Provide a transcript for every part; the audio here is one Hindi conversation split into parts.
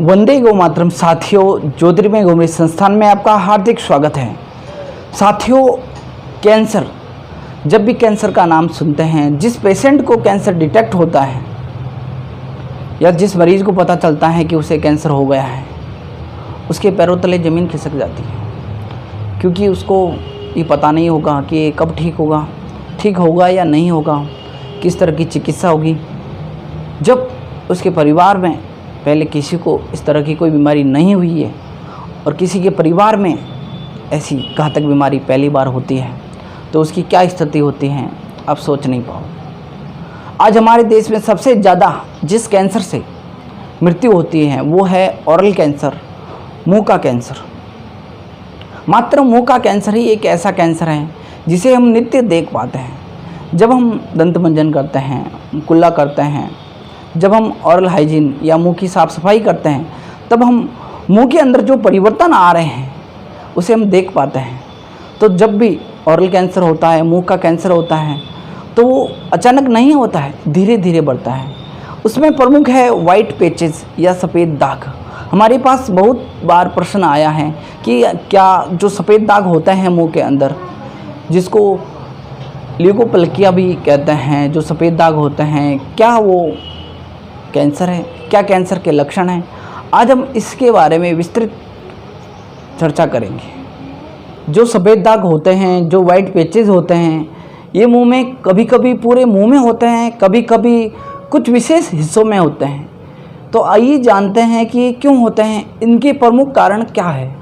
वंदे गौ मातरम। साथियों, ज्योतिर्मय गौमृत संस्थान में आपका हार्दिक स्वागत है। साथियों, कैंसर, जब भी कैंसर का नाम सुनते हैं, जिस पेशेंट को कैंसर डिटेक्ट होता है या जिस मरीज़ को पता चलता है कि उसे कैंसर हो गया है, उसके पैरों तले ज़मीन खिसक जाती है, क्योंकि उसको ये पता नहीं होगा कि ये कब ठीक होगा या नहीं होगा, किस तरह की चिकित्सा होगी। जब उसके परिवार में पहले किसी को इस तरह की कोई बीमारी नहीं हुई है और किसी के परिवार में ऐसी घातक बीमारी पहली बार होती है, तो उसकी क्या स्थिति होती है, आप सोच नहीं पाओ। आज हमारे देश में सबसे ज़्यादा जिस कैंसर से मृत्यु होती है वो है ओरल कैंसर, मुंह का कैंसर। मात्र मुंह का कैंसर ही एक ऐसा कैंसर है जिसे हम नित्य देख पाते हैं। जब हम दंत मंजन करते हैं, कुल्ला करते हैं, जब हम ओरल हाइजीन या मुंह की साफ़ सफाई करते हैं, तब हम मुंह के अंदर जो परिवर्तन आ रहे हैं उसे हम देख पाते हैं। तो जब भी ओरल कैंसर होता है, मुंह का कैंसर होता है, तो वो अचानक नहीं होता है, धीरे धीरे बढ़ता है। उसमें प्रमुख है वाइट पैचेस या सफ़ेद दाग। हमारे पास बहुत बार प्रश्न आया है कि क्या जो सफ़ेद दाग होते हैं मुंह के अंदर, जिसको ल्यूकोप्लकिया भी कहते हैं, जो सफ़ेद दाग होते हैं, क्या वो कैंसर है, क्या कैंसर के लक्षण हैं? आज हम इसके बारे में विस्तृत चर्चा करेंगे। जो सफ़ेद दाग होते हैं, जो वाइट पैचेस होते हैं, ये मुंह में कभी कभी पूरे मुंह में होते हैं, कभी कभी कुछ विशेष हिस्सों में होते हैं। तो आइए जानते हैं कि ये क्यों होते हैं, इनके प्रमुख कारण क्या है।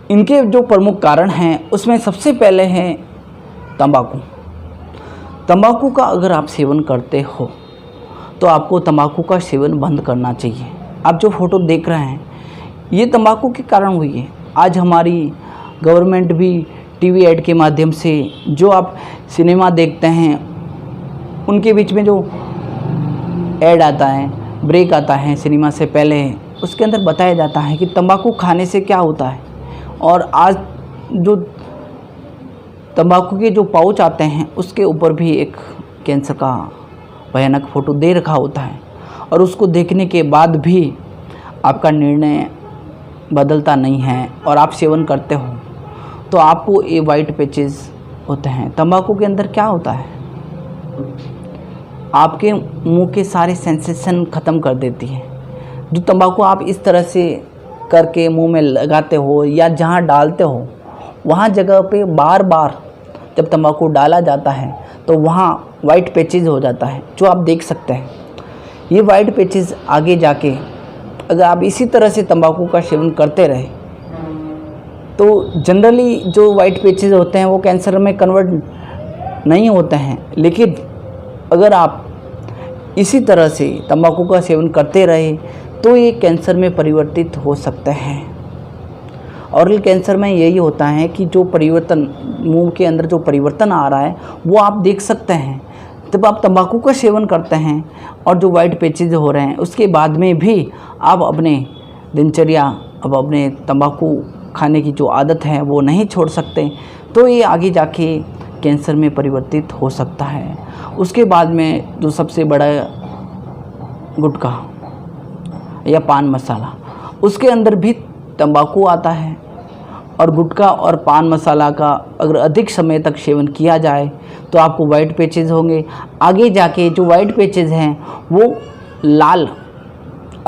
इनके जो प्रमुख कारण हैं उसमें सबसे पहले है तंबाकू। तंबाकू का अगर आप सेवन करते हो तो आपको तंबाकू का सेवन बंद करना चाहिए। आप जो फ़ोटो देख रहे हैं ये तंबाकू के कारण हुई है। आज हमारी गवर्नमेंट भी टीवी ऐड के माध्यम से, जो आप सिनेमा देखते हैं उनके बीच में जो ऐड आता है, ब्रेक आता है सिनेमा से पहले, उसके अंदर बताया जाता है कि तंबाकू खाने से क्या होता है। और आज जो तंबाकू के जो पाउच आते हैं उसके ऊपर भी एक कैंसर का भयानक फ़ोटो दे रखा होता है, और उसको देखने के बाद भी आपका निर्णय बदलता नहीं है और आप सेवन करते हो, तो आपको ये वाइट पैचेस होते हैं। तंबाकू के अंदर क्या होता है, आपके मुंह के सारे सेंसेशन ख़त्म कर देती है। जो तंबाकू आप इस तरह से करके मुंह में लगाते हो या जहाँ डालते हो, वहाँ जगह पे बार बार जब तंबाकू डाला जाता है तो वहाँ वाइट पैचेस हो जाता है, जो आप देख सकते हैं। ये वाइट पैचेस आगे जाके अगर आप इसी तरह से तंबाकू का सेवन करते रहे तो जनरली जो वाइट पैचेस होते हैं वो कैंसर में कन्वर्ट नहीं होते हैं। लेकिन अगर आप इसी तरह से तंबाकू का सेवन करते रहे तो ये कैंसर में परिवर्तित हो सकते हैं। ओरल कैंसर में यही होता है कि जो परिवर्तन मुंह के अंदर जो परिवर्तन आ रहा है वो आप देख सकते हैं जब आप तंबाकू का सेवन करते हैं, और जो वाइट पैचेज हो रहे हैं उसके बाद में भी आप अपने दिनचर्या, अब अपने तंबाकू खाने की जो आदत है वो नहीं छोड़ सकते, तो ये आगे जाके कैंसर में परिवर्तित हो सकता है। उसके बाद में जो सबसे बड़ा गुटखा या पान मसाला, उसके अंदर भी तंबाकू आता है, और गुटखा और पान मसाला का अगर अधिक समय तक सेवन किया जाए तो आपको वाइट पैचेज होंगे। आगे जाके जो वाइट पैचेज हैं वो लाल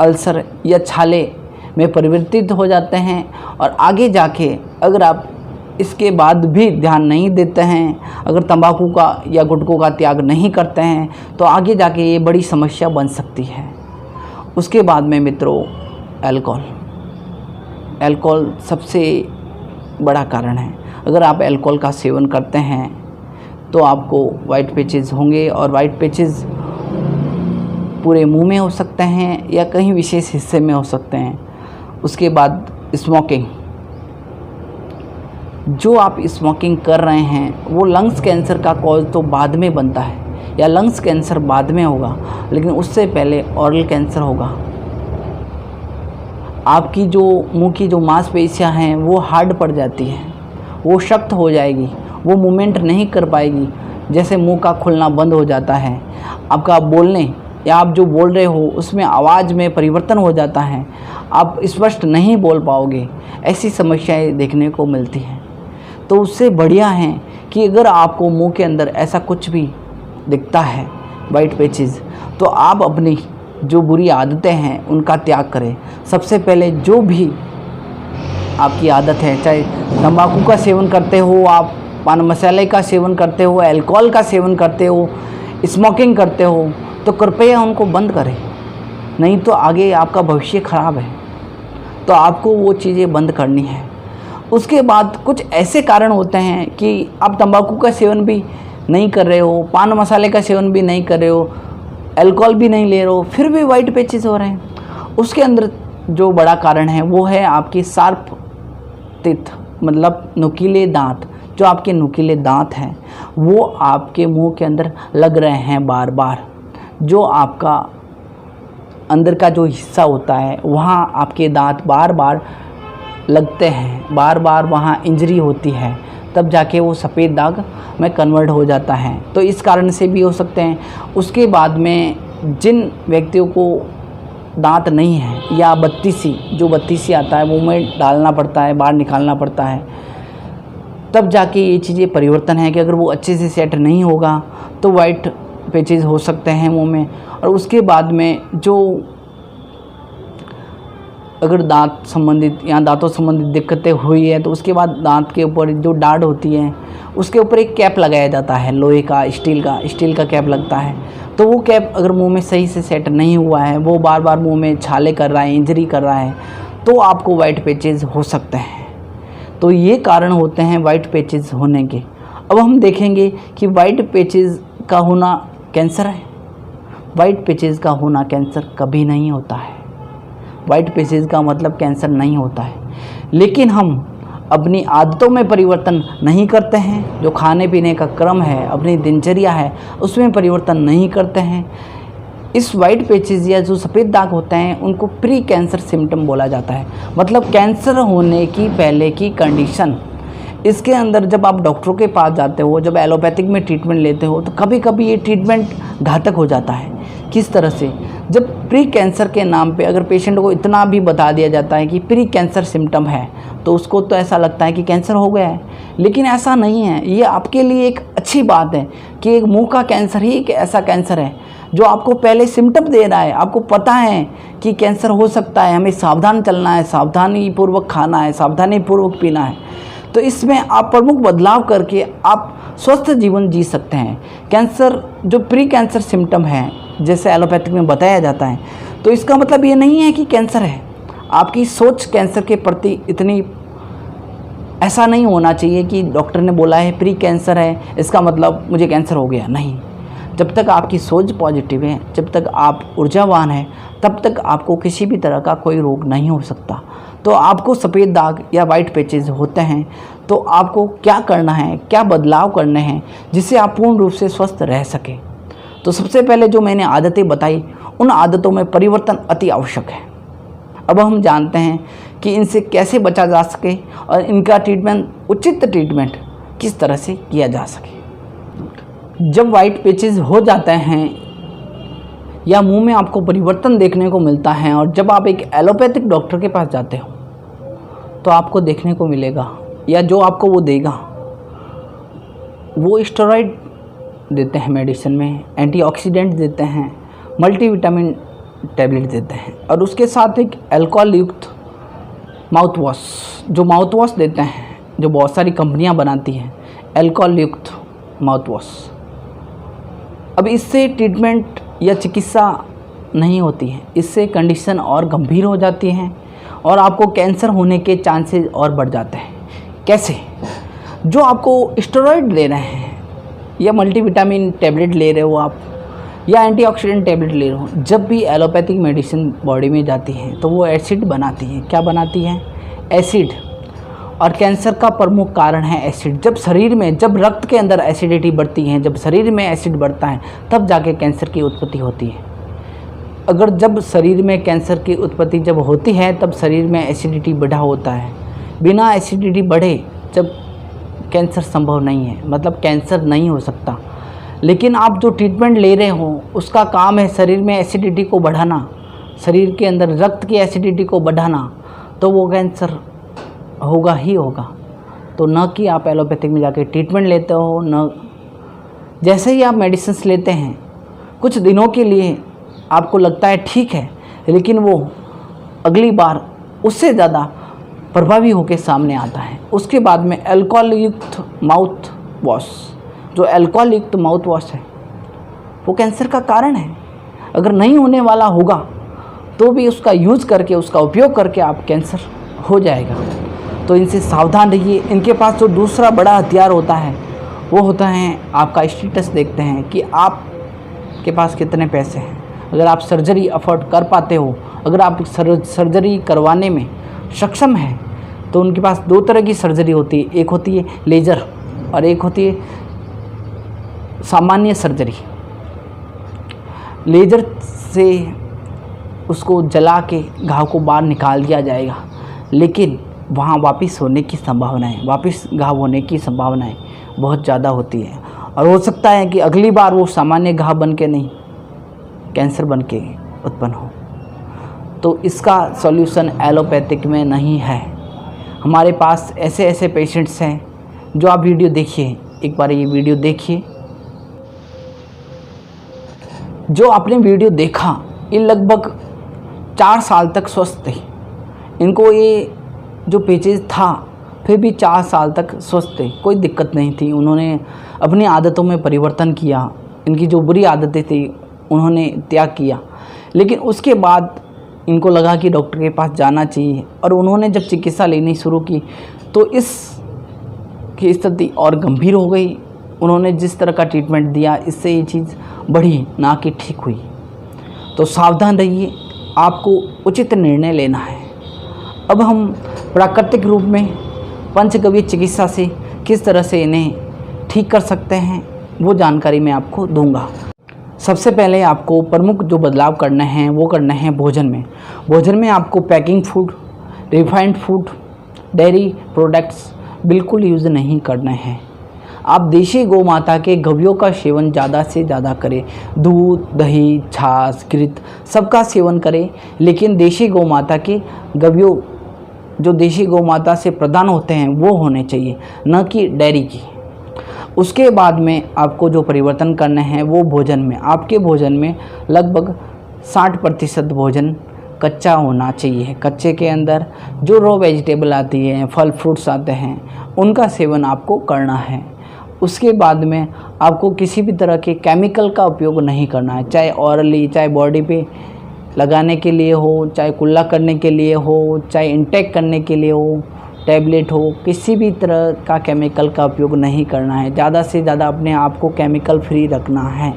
अल्सर या छाले में परिवर्तित हो जाते हैं, और आगे जाके अगर आप इसके बाद भी ध्यान नहीं देते हैं, अगर तंबाकू का या गुटखों का त्याग नहीं करते हैं, तो आगे जाके ये बड़ी समस्या बन सकती है। उसके बाद में मित्रों, अल्कोहल सबसे बड़ा कारण है। अगर आप अल्कोहल का सेवन करते हैं तो आपको वाइट पैचेस होंगे, और वाइट पैचेस पूरे मुंह में हो सकते हैं या कहीं विशेष हिस्से में हो सकते हैं। उसके बाद स्मोकिंग, जो आप स्मोकिंग कर रहे हैं वो लंग्स कैंसर का कॉज तो बाद में बनता है, या लंग्स कैंसर बाद में होगा, लेकिन उससे पहले ओरल कैंसर होगा। आपकी जो मुंह की जो मांसपेशियां हैं वो हार्ड पड़ जाती हैं, वो सख्त हो जाएगी, वो मूवमेंट नहीं कर पाएगी, जैसे मुंह का खुलना बंद हो जाता है, आपका बोलने या आप जो बोल रहे हो उसमें आवाज़ में परिवर्तन हो जाता है, आप स्पष्ट नहीं बोल पाओगे, ऐसी समस्याएं देखने को मिलती हैं। तो उससे बढ़िया है कि अगर आपको मुंह के अंदर ऐसा कुछ भी दिखता है वाइट पैचेस, तो आप अपनी जो बुरी आदतें हैं उनका त्याग करें। सबसे पहले जो भी आपकी आदत है, चाहे तंबाकू का सेवन करते हो, आप पान मसाले का सेवन करते हो, अल्कोहल का सेवन करते हो, स्मोकिंग करते हो, तो कृपया उनको बंद करें, नहीं तो आगे आपका भविष्य ख़राब है। तो आपको वो चीज़ें बंद करनी है। उसके बाद कुछ ऐसे कारण होते हैं कि आप तंबाकू का सेवन भी नहीं कर रहे हो, पान मसाले का सेवन भी नहीं कर रहे हो, अल्कोहल भी नहीं ले रहे हो, फिर भी वाइट पैचेस हो रहे हैं। उसके अंदर जो बड़ा कारण है वो है आपकी शार्प टीथ, मतलब नुकीले दांत। जो आपके नुकीले दांत हैं वो आपके मुंह के अंदर लग रहे हैं बार बार। जो आपका अंदर का जो हिस्सा होता है वहाँ आपके दांत बार बार लगते हैं, बार बार वहाँ इंजरी होती है, तब जाके वो सफ़ेद दाग में कन्वर्ट हो जाता है। तो इस कारण से भी हो सकते हैं। उसके बाद में जिन व्यक्तियों को दांत नहीं है या बत्तीसी आता है, मुंह में डालना पड़ता है, बाहर निकालना पड़ता है, तब जाके ये चीज़ें परिवर्तन है कि अगर वो अच्छे से सेट नहीं होगा तो वाइट पैचेस हो सकते हैं मुंह में। और उसके बाद में जो अगर दांत संबंधित या दांतों संबंधित दिक्कतें हुई है तो उसके बाद दांत के ऊपर जो दाढ़ होती है उसके ऊपर एक कैप लगाया जाता है, लोहे का, स्टील का कैप लगता है। तो वो कैप अगर मुंह में सही से सेट नहीं हुआ है, वो बार बार मुंह में छाले कर रहा है, इंजरी कर रहा है, तो आपको वाइट पैचेस हो सकते हैं। तो ये कारण होते हैं वाइट पैचेस होने के। अब हम देखेंगे कि वाइट पैचेस का होना कैंसर है। वाइट पैचेस का होना कैंसर कभी नहीं होता है। वाइट पैचेस का मतलब कैंसर नहीं होता है। लेकिन हम अपनी आदतों में परिवर्तन नहीं करते हैं, जो खाने पीने का क्रम है, अपनी दिनचर्या है, उसमें परिवर्तन नहीं करते हैं। इस वाइट पैचेस या जो सफ़ेद दाग होते हैं उनको प्री कैंसर सिम्टम बोला जाता है, मतलब कैंसर होने की पहले की कंडीशन। इसके अंदर जब आप डॉक्टरों के पास जाते हो, जब एलोपैथिक में ट्रीटमेंट लेते हो, तो कभी कभी ये ट्रीटमेंट घातक हो जाता है। किस तरह से? जब प्री कैंसर के नाम पे अगर पेशेंट को इतना भी बता दिया जाता है कि प्री कैंसर सिम्टम है, तो उसको तो ऐसा लगता है कि कैंसर हो गया है। लेकिन ऐसा नहीं है। ये आपके लिए एक अच्छी बात है कि एक मुंह का कैंसर ही एक ऐसा कैंसर है जो आपको पहले सिम्टम दे रहा है। आपको पता है कि कैंसर हो सकता है, हमें सावधान चलना है, सावधानीपूर्वक खाना है, सावधानीपूर्वक पीना है। तो इसमें आप प्रमुख बदलाव करके आप स्वस्थ जीवन जी सकते हैं। कैंसर जो प्री कैंसर सिम्टम है, जैसे एलोपैथिक में बताया जाता है, तो इसका मतलब ये नहीं है कि कैंसर है। आपकी सोच कैंसर के प्रति इतनी, ऐसा नहीं होना चाहिए कि डॉक्टर ने बोला है प्री कैंसर है, इसका मतलब मुझे कैंसर हो गया। नहीं, जब तक आपकी सोच पॉजिटिव है, जब तक आप ऊर्जावान हैं, तब तक आपको किसी भी तरह का कोई रोग नहीं हो सकता। तो आपको सफ़ेद दाग या वाइट पैचेस होते हैं, तो आपको क्या करना है, क्या बदलाव करने हैं जिससे आप पूर्ण रूप से स्वस्थ रह सकें। तो सबसे पहले जो मैंने आदतें बताई, उन आदतों में परिवर्तन अति आवश्यक है। अब हम जानते हैं कि इनसे कैसे बचा जा सके और इनका ट्रीटमेंट, उचित ट्रीटमेंट किस तरह से किया जा सके। जब वाइट पैचेस हो जाते हैं या मुंह में आपको परिवर्तन देखने को मिलता है, और जब आप एक एलोपैथिक डॉक्टर के पास जाते हो, तो आपको देखने को मिलेगा, या जो आपको वो देगा, वो स्टेरॉइड देते हैं मेडिसिन में, एंटीऑक्सीडेंट देते हैं, मल्टीविटामिन टैबलेट देते हैं, और उसके साथ एक अल्कोहल युक्त माउथ वॉश, जो माउथ वॉश देते हैं, जो बहुत सारी कंपनियां बनाती हैं, अल्कोहल युक्त माउथ वॉश। अब इससे ट्रीटमेंट या चिकित्सा नहीं होती है, इससे कंडीशन और गंभीर हो जाती हैं और आपको कैंसर होने के चांसेस और बढ़ जाते हैं। कैसे? जो आपको स्टेरॉइड दे रहे हैं या मल्टीविटामिन टैबलेट ले रहे हो आप, या एंटीऑक्सीडेंट टैबलेट ले रहे हो, जब भी एलोपैथिक मेडिसिन बॉडी में जाती है तो वो एसिड बनाती है। क्या बनाती है? एसिड। और कैंसर का प्रमुख कारण है एसिड। जब शरीर में, जब रक्त के अंदर एसिडिटी बढ़ती है, जब शरीर में एसिड बढ़ता है, तब जाके कैंसर की उत्पत्ति होती है। अगर जब शरीर में कैंसर की उत्पत्ति जब होती है, तब शरीर में एसिडिटी बढ़ा होता है। बिना एसिडिटी बढ़े जब कैंसर संभव नहीं है, मतलब कैंसर नहीं हो सकता। लेकिन आप जो ट्रीटमेंट ले रहे हो उसका काम है शरीर में एसिडिटी को बढ़ाना, शरीर के अंदर रक्त की एसिडिटी को बढ़ाना, तो वो कैंसर होगा ही होगा। तो न कि आप एलोपैथिक में जाके ट्रीटमेंट लेते हो, न जैसे ही आप मेडिसिन्स लेते हैं कुछ दिनों के लिए आपको लगता है ठीक है, लेकिन वो अगली बार उससे ज़्यादा प्रभावी होकर सामने आता है। उसके बाद में अल्कोहल युक्त माउथ वॉश, जो अल्कोहल युक्त माउथ वॉश है वो कैंसर का कारण है। अगर नहीं होने वाला होगा तो भी उसका यूज़ करके, उसका उपयोग करके आप कैंसर हो जाएगा। तो इनसे सावधान रहिए। इनके पास जो दूसरा बड़ा हथियार होता है वो होता है आपका स्टेटस देखते हैं कि आपके पास कितने पैसे हैं। अगर आप सर्जरी अफोर्ड कर पाते हो, अगर आप सर्जरी करवाने में सक्षम हैं, तो उनके पास दो तरह की सर्जरी होती है। एक होती है लेज़र और एक होती है सामान्य सर्जरी। लेज़र से उसको जला के घाव को बाहर निकाल दिया जाएगा, लेकिन वहाँ वापस होने की संभावनाएं, वापस घाव होने की संभावनाएं बहुत ज़्यादा होती है। और हो सकता है कि अगली बार वो सामान्य घाव बन के नहीं, कैंसर बन के उत्पन्न हो। तो इसका सॉल्यूशन एलोपैथिक में नहीं है। हमारे पास ऐसे ऐसे पेशेंट्स हैं जो आप वीडियो देखिए, एक बार ये वीडियो देखिए। जो आपने वीडियो देखा ये लगभग 4 साल तक स्वस्थ थे। इनको ये जो पेचेज था फिर भी 4 साल तक स्वस्थ थे, कोई दिक्कत नहीं थी। उन्होंने अपनी आदतों में परिवर्तन किया, इनकी जो बुरी आदतें थी उन्होंने त्याग किया। लेकिन उसके बाद इनको लगा कि डॉक्टर के पास जाना चाहिए, और उन्होंने जब चिकित्सा लेनी शुरू की तो इस की स्थिति और गंभीर हो गई। उन्होंने जिस तरह का ट्रीटमेंट दिया इससे ये चीज़ बढ़ी, ना कि ठीक हुई। तो सावधान रहिए, आपको उचित निर्णय लेना है। अब हम प्राकृतिक रूप में पंचगव्य चिकित्सा से किस तरह से इन्हें ठीक कर सकते हैं वो जानकारी मैं आपको दूंगा। सबसे पहले आपको प्रमुख जो बदलाव करने हैं वो करने हैं भोजन में। भोजन में आपको packing food, refined food, dairy products बिल्कुल यूज़ नहीं करने हैं। आप देशी गौ माता के गव्यों का सेवन ज़्यादा से ज़्यादा करें। दूध, दही, छाछ, घृत सबका सेवन करें, लेकिन देशी गौ माता के गव्यों जो देशी गौ माता से प्रदान होते हैं वो होने चाहिए, न कि डेयरी की। उसके बाद में आपको जो परिवर्तन करने हैं वो भोजन में। आपके भोजन में लगभग 60% भोजन कच्चा होना चाहिए। कच्चे के अंदर जो रॉ वेजिटेबल आती है, फल फ्रूट्स आते हैं, उनका सेवन आपको करना है। उसके बाद में आपको किसी भी तरह के केमिकल का उपयोग नहीं करना है, चाहे ऑरली, चाहे बॉडी पे लगाने के लिए हो, चाहे कुल्ला करने के लिए हो, चाहे इंटेक करने के लिए हो, टैबलेट हो, किसी भी तरह का केमिकल का उपयोग नहीं करना है। ज़्यादा से ज़्यादा अपने आप को केमिकल फ्री रखना है।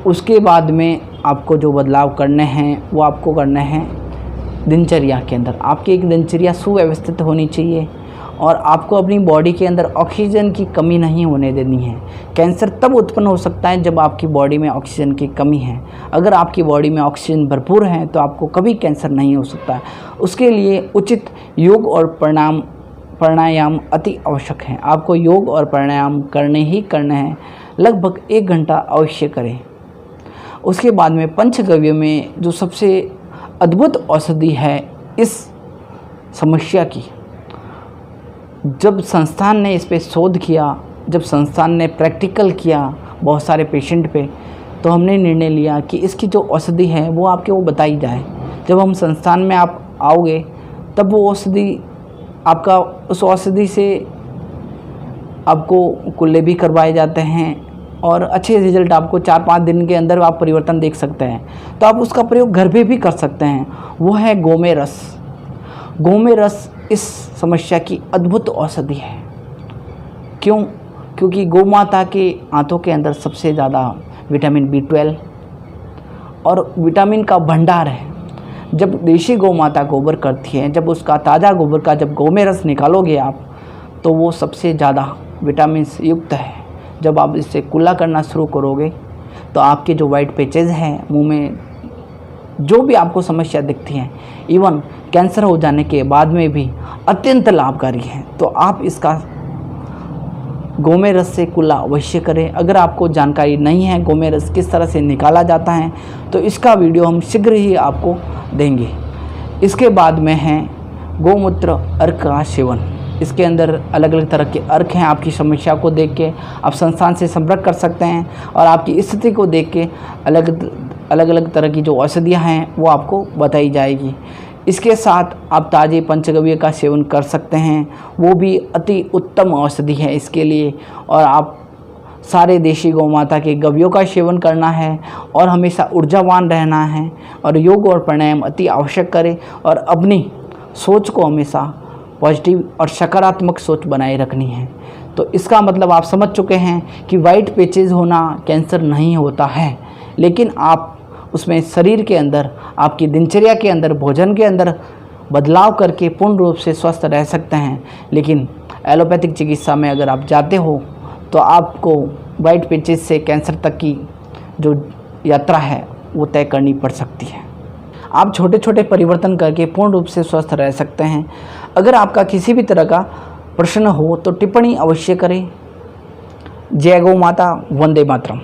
उसके बाद में आपको जो बदलाव करने हैं वो आपको करने हैं दिनचर्या के अंदर। आपकी एक दिनचर्या सुव्यवस्थित होनी चाहिए और आपको अपनी बॉडी के अंदर ऑक्सीजन की कमी नहीं होने देनी है। कैंसर तब उत्पन्न हो सकता है जब आपकी बॉडी में ऑक्सीजन की कमी है। अगर आपकी बॉडी में ऑक्सीजन भरपूर है तो आपको कभी कैंसर नहीं हो सकता है। उसके लिए उचित योग और प्राणायाम अति आवश्यक है। आपको योग और प्राणायाम करने ही करने हैं, लगभग 1 घंटा अवश्य करें। उसके बाद में पंचगव्य में जो सबसे अद्भुत औषधि है इस समस्या की, जब संस्थान ने इस पे शोध किया, जब संस्थान ने प्रैक्टिकल किया बहुत सारे पेशेंट पे, तो हमने निर्णय लिया कि इसकी जो औषधि है वो आपके वो बताई जाए। जब हम संस्थान में आप आओगे तब वो औषधि आपका, उस औषधि से आपको कुल्ले भी करवाए जाते हैं और अच्छे रिजल्ट आपको 4-5 दिन के अंदर आप परिवर्तन देख सकते हैं। तो आप उसका प्रयोग घर पे भी कर सकते हैं। वो है गोमे रस। गोमे रस इस समस्या की अद्भुत औषधि है। क्यों? क्योंकि गौ माता के आंतों के अंदर सबसे ज़्यादा विटामिन B12 और विटामिन का भंडार है। जब देशी गौ माता गोबर करती है, जब उसका ताज़ा गोबर का जब गोमे रस निकालोगे आप, तो वो सबसे ज़्यादा विटामिन से युक्त है। जब आप इससे कुल्ला करना शुरू करोगे तो आपके जो वाइट पैचेज हैं मुंह में, जो भी आपको समस्या दिखती हैं, इवन कैंसर हो जाने के बाद में भी अत्यंत लाभकारी है। तो आप इसका गोमे रस से कुल्ला अवश्य करें। अगर आपको जानकारी नहीं है गोमे रस किस तरह से निकाला जाता है तो इसका वीडियो हम शीघ्र ही आपको देंगे। इसके बाद में है गोमूत्र अर्क का सेवन। इसके अंदर अलग अलग तरह के अर्क हैं। आपकी समस्या को देख के आप संस्थान से संपर्क कर सकते हैं और आपकी स्थिति को देख के अलग अलग तरह की जो औषधियाँ हैं वो आपको बताई जाएगी। इसके साथ आप ताजे पंचगव्य का सेवन कर सकते हैं, वो भी अति उत्तम औषधि है इसके लिए। और आप सारे देशी गौ माता के गव्यों का सेवन करना है और हमेशा ऊर्जावान रहना है और योग और प्राणायाम अति आवश्यक करें और अपनी सोच को हमेशा पॉजिटिव और सकारात्मक सोच बनाए रखनी है। तो इसका मतलब आप समझ चुके हैं कि वाइट पैचेज होना कैंसर नहीं होता है, लेकिन आप उसमें शरीर के अंदर, आपकी दिनचर्या के अंदर, भोजन के अंदर बदलाव करके पूर्ण रूप से स्वस्थ रह सकते हैं। लेकिन एलोपैथिक चिकित्सा में अगर आप जाते हो तो आपको वाइट पैचेज से कैंसर तक की जो यात्रा है वो तय करनी पड़ सकती है। आप छोटे छोटे परिवर्तन करके पूर्ण रूप से स्वस्थ रह सकते हैं। अगर आपका किसी भी तरह का प्रश्न हो तो टिप्पणी अवश्य करें। जय गौ माता, वंदे मातरम।